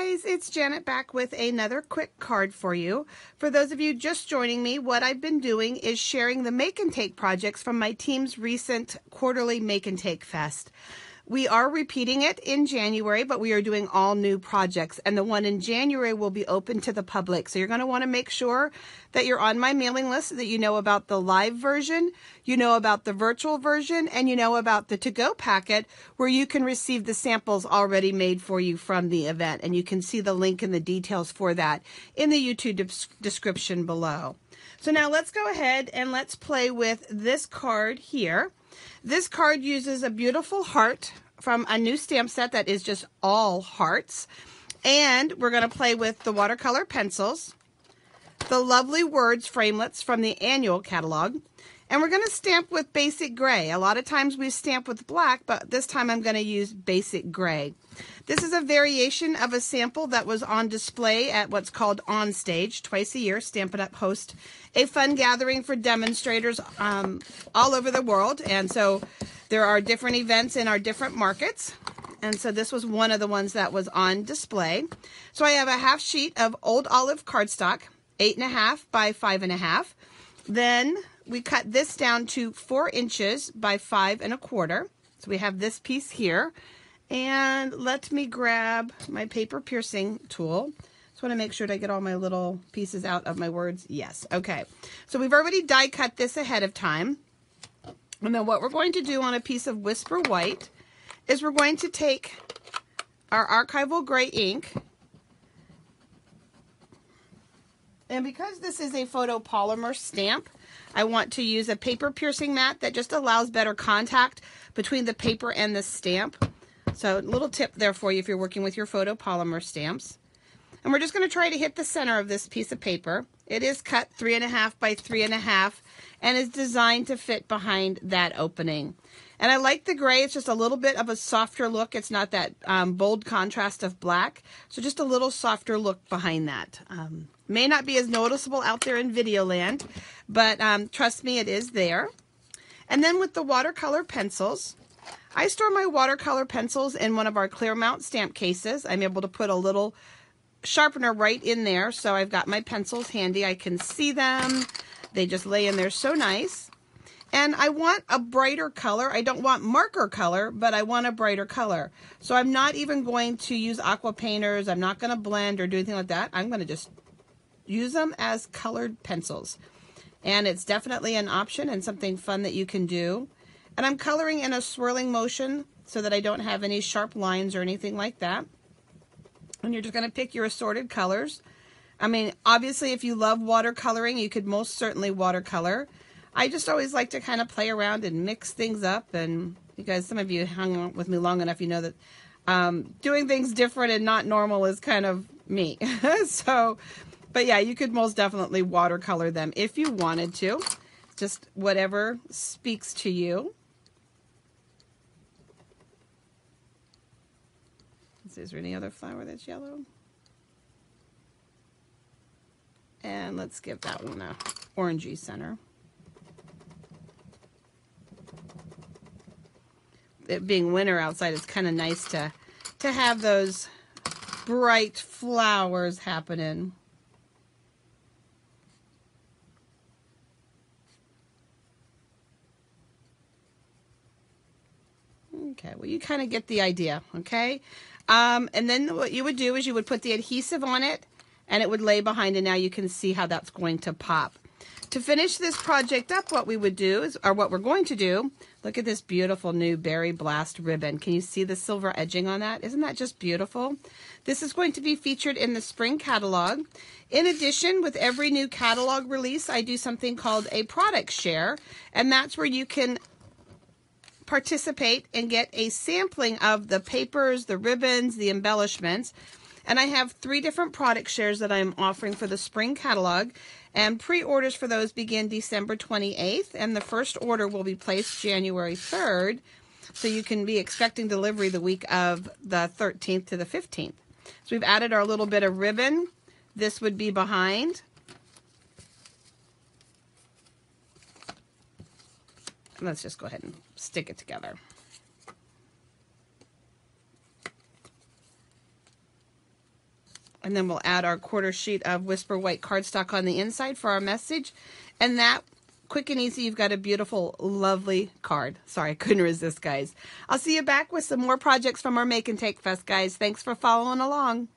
guys, it's Janet back with another quick card for you. For those of you just joining me, what I've been doing is sharing the Make and Take projects from my team's recent quarterly Make and Take Fest. We are repeating it in January, but we are doing all new projects, and the one in January will be open to the public. So you're going to want to make sure that you're on my mailing list so that you know about the live version, you know about the virtual version, and you know about the to-go packet where you can receive the samples already made for you from the event. And you can see the link and the details for that in the YouTube description below. So now let's go ahead and let's play with this card here. This card uses a beautiful heart from a new stamp set that is just all hearts. And we're going to play with the watercolor pencils, the lovely words framelits from the annual catalog, and we're going to stamp with basic gray. A lot of times we stamp with black, but this time I'm going to use basic gray. This is a variation of a sample that was on display at what's called On Stage. Twice a year, Stampin' Up! Hosts a fun gathering for demonstrators all over the world. And so there are different events in our different markets. And so this was one of the ones that was on display. So I have a half sheet of old olive cardstock, 8.5 by 5.5. Then we cut this down to 4 inches by 5 1/4. So we have this piece here. And let me grab my paper piercing tool. Just want to make sure that I get all my little pieces out of my words. Yes. Okay. So we've already die cut this ahead of time. And then what we're going to do on a piece of Whisper White is we're going to take our archival gray ink. And because this is a photopolymer stamp, I want to use a paper piercing mat that just allows better contact between the paper and the stamp. So a little tip there for you if you're working with your photopolymer stamps. And we're just going to try to hit the center of this piece of paper. It is cut 3.5 by 3.5 and is designed to fit behind that opening. And I like the gray. It's just a little bit of a softer look. It's not that bold contrast of black. So just a little softer look behind that. May not be as noticeable out there in video land, but trust me, it is there. And then with the watercolor pencils, I store my watercolor pencils in one of our clear mount stamp cases. I'm able to put a little sharpener right in there, so I've got my pencils handy. I can see them. They just lay in there so nice. And I want a brighter color. I don't want marker color, but I want a brighter color. So I'm not even going to use aqua painters. I'm not going to blend or do anything like that. I'm going to just use them as colored pencils. And it's definitely an option and something fun that you can do. And I'm coloring in a swirling motion so that I don't have any sharp lines or anything like that. And you're just going to pick your assorted colors. I mean, obviously, if you love watercoloring, you could most certainly watercolor. I just always like to kind of play around and mix things up. And you guys, some of you hung out with me long enough, you know that doing things different and not normal is kind of me. So, but yeah, you could most definitely watercolor them if you wanted to. Just whatever speaks to you. Is there any other flower that's yellow? And let's give that one a orangey center. It being winter outside, it's kind of nice to have those bright flowers happening. Okay, well, you kind of get the idea, okay? And then what you would do is you would put the adhesive on it, and it would lay behind, and now you can see how that's going to pop. To finish this project up, what we would do is, or what we're going to do, look at this beautiful new Berry Blast ribbon. Can you see the silver edging on that? Isn't that just beautiful? This is going to be featured in the spring catalog. In addition, with every new catalog release, I do something called a product share, and that's where you can participate and get a sampling of the papers, the ribbons, the embellishments. And I have 3 different product shares that I'm offering for the spring catalog, and pre-orders for those begin December 28th, and the first order will be placed January 3rd, so you can be expecting delivery the week of the 13th to the 15th. So we've added our little bit of ribbon. This would be behind. Let's just go ahead and stick it together. And then we'll add our quarter sheet of Whisper White cardstock on the inside for our message. And that, quick and easy, you've got a beautiful, lovely card. Sorry, I couldn't resist, guys. I'll see you back with some more projects from our Make and Take Fest, guys. Thanks for following along.